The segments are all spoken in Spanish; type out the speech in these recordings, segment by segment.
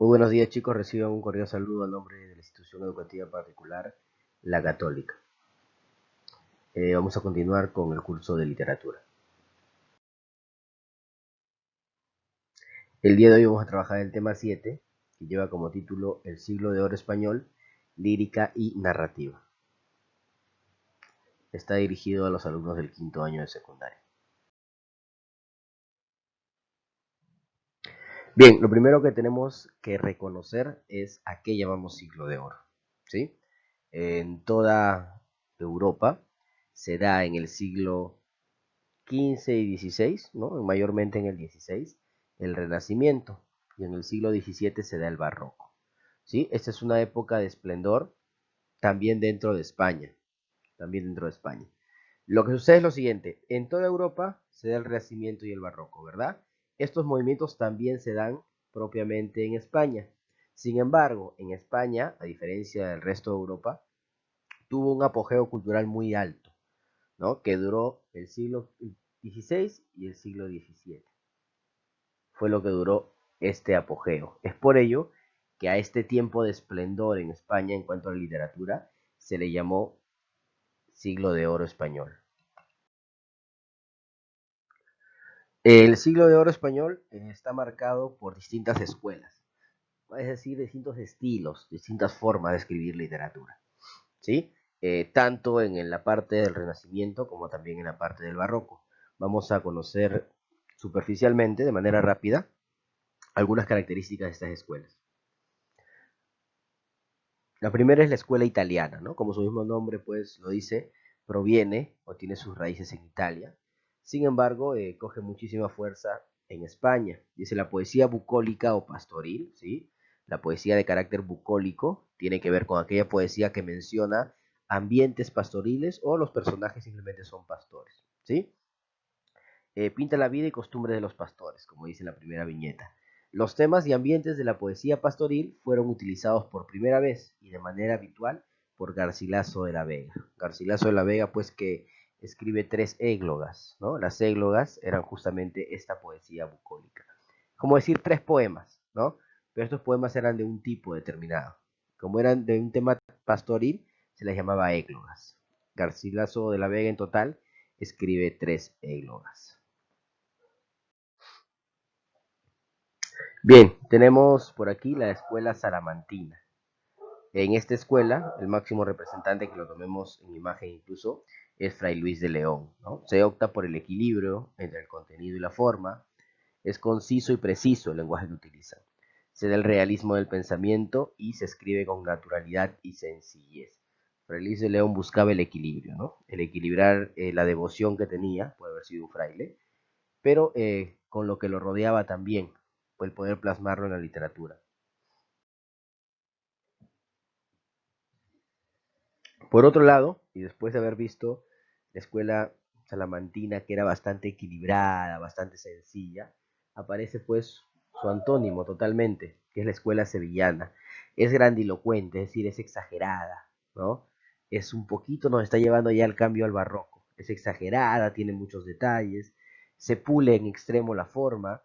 Muy buenos días, chicos, reciban un cordial saludo a nombre de la institución educativa particular La Católica. Vamos a continuar con el curso de literatura. El día de hoy vamos a trabajar el tema 7, que lleva como título El siglo de oro español, lírica y narrativa. Está dirigido a los alumnos del quinto año de secundaria. Bien, lo primero que tenemos que reconocer es a qué llamamos siglo de oro, ¿sí? En toda Europa se da en el siglo XV y XVI, ¿no? Mayormente en el XVI, el Renacimiento, y en el siglo XVII se da el Barroco. ¿Sí? Esta es una época de esplendor también dentro de España, también dentro de España. Lo que sucede es lo siguiente, en toda Europa se da el Renacimiento y el Barroco, ¿verdad? Estos movimientos también se dan propiamente en España. Sin embargo, en España, a diferencia del resto de Europa, tuvo un apogeo cultural muy alto, ¿no? Que duró el siglo XVI y el siglo XVII. Fue lo que duró este apogeo. Es por ello que a este tiempo de esplendor en España en cuanto a la literatura se le llamó siglo de oro español. El siglo de oro español está marcado por distintas escuelas, es decir, distintos estilos, distintas formas de escribir literatura, ¿sí? Tanto en la parte del Renacimiento como también en la parte del Barroco. Vamos a conocer superficialmente, de manera rápida, algunas características de estas escuelas. La primera es la escuela italiana, ¿no? Como su mismo nombre pues lo dice, proviene o tiene sus raíces en Italia. Sin embargo, coge muchísima fuerza en España. Dice la poesía bucólica o pastoril, ¿sí? La poesía de carácter bucólico tiene que ver con aquella poesía que menciona ambientes pastoriles o los personajes simplemente son pastores, ¿sí? Pinta la vida y costumbres de los pastores, como dice la primera viñeta. Los temas y ambientes de la poesía pastoril fueron utilizados por primera vez y de manera habitual por Garcilaso de la Vega. Garcilaso de la Vega, pues que escribe 3 églogas, ¿no? Las églogas eran justamente esta poesía bucólica. Como decir 3 poemas, ¿no? Pero estos poemas eran de un tipo determinado. Como eran de un tema pastoril, se les llamaba églogas. Garcilaso de la Vega en total escribe 3 églogas. Bien, tenemos por aquí la escuela salamantina. En esta escuela, el máximo representante, que lo tomemos en imagen incluso, es Fray Luis de León, ¿no? Se opta por el equilibrio entre el contenido y la forma, es conciso y preciso el lenguaje que utiliza. Se da el realismo del pensamiento y se escribe con naturalidad y sencillez. Fray Luis de León buscaba el equilibrio, ¿no? El equilibrar la devoción que tenía, puede haber sido un fraile, pero con lo que lo rodeaba también, el poder plasmarlo en la literatura. Por otro lado, y después de haber visto la escuela salamantina, que era bastante equilibrada, bastante sencilla, aparece pues su antónimo totalmente, que es la escuela sevillana. Es grandilocuente, es decir, es exagerada, ¿no? Es un poquito, nos está llevando ya al cambio al barroco. Es exagerada, tiene muchos detalles, se pule en extremo la forma.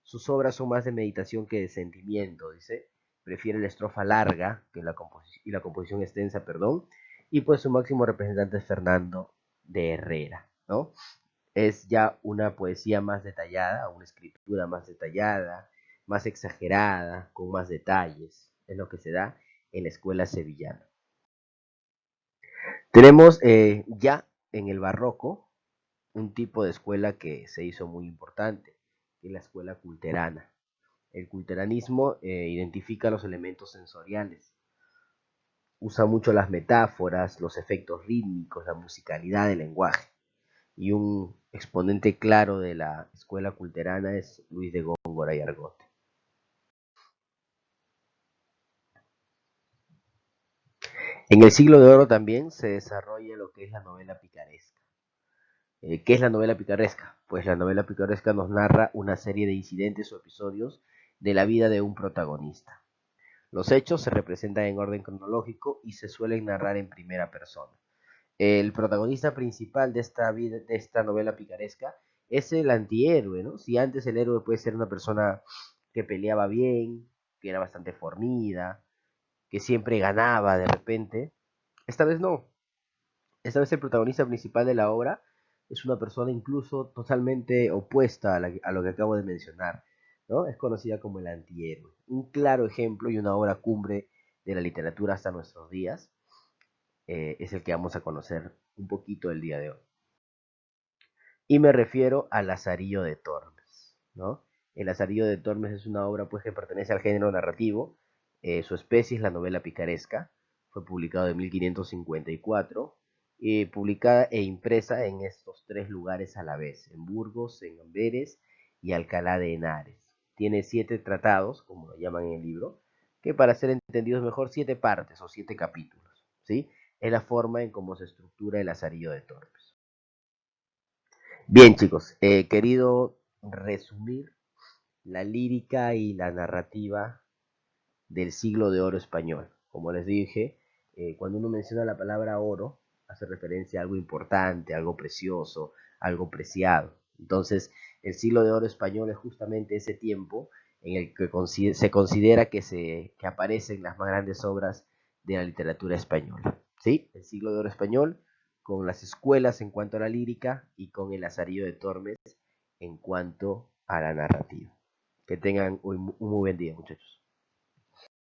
Sus obras son más de meditación que de sentimiento, dice. Prefiere la estrofa larga que y la composición extensa, perdón, y pues su máximo representante es Fernando de Herrera, ¿no? Es ya una poesía más detallada, una escritura más detallada, más exagerada, con más detalles, es lo que se da en la escuela sevillana. Tenemos ya en el barroco un tipo de escuela que se hizo muy importante, que es la escuela culterana. El culteranismo identifica los elementos sensoriales, usa mucho las metáforas, los efectos rítmicos, la musicalidad del lenguaje. Y un exponente claro de la escuela culterana es Luis de Góngora y Argot. En el siglo de oro también se desarrolla lo que es la novela picaresca. ¿Qué es la novela picaresca? Pues la novela picaresca nos narra una serie de incidentes o episodios de la vida de un protagonista. Los hechos se representan en orden cronológico y se suelen narrar en primera persona. El protagonista principal de esta novela picaresca es el antihéroe, ¿no? Si antes el héroe puede ser una persona que peleaba bien, que era bastante fornida, que siempre ganaba de repente. Esta vez no. Esta vez el protagonista principal de la obra es una persona incluso totalmente opuesta a lo que acabo de mencionar, ¿no? Es conocida como el antihéroe. Un claro ejemplo y una obra cumbre de la literatura hasta nuestros días es el que vamos a conocer un poquito el día de hoy. Y me refiero a Lazarillo de Tormes, ¿no? El Lazarillo de Tormes es una obra pues que pertenece al género narrativo. Su especie es la novela picaresca. Fue publicado en 1554, publicada e impresa en estos tres lugares a la vez, en Burgos, en Amberes y Alcalá de Henares. Tiene 7 tratados, como lo llaman en el libro, que para ser entendidos mejor, 7 partes o 7 capítulos, ¿sí? Es la forma en cómo se estructura el Lazarillo de Tormes. Bien, chicos, he querido resumir la lírica y la narrativa del siglo de oro español. Como les dije, cuando uno menciona la palabra oro, hace referencia a algo importante, algo precioso, algo preciado. Entonces, el siglo de oro español es justamente ese tiempo en el que se considera que aparecen las más grandes obras de la literatura española. ¿Sí? El siglo de oro español, con las escuelas en cuanto a la lírica y con el Lazarillo de Tormes en cuanto a la narrativa. Que tengan un muy buen día, muchachos.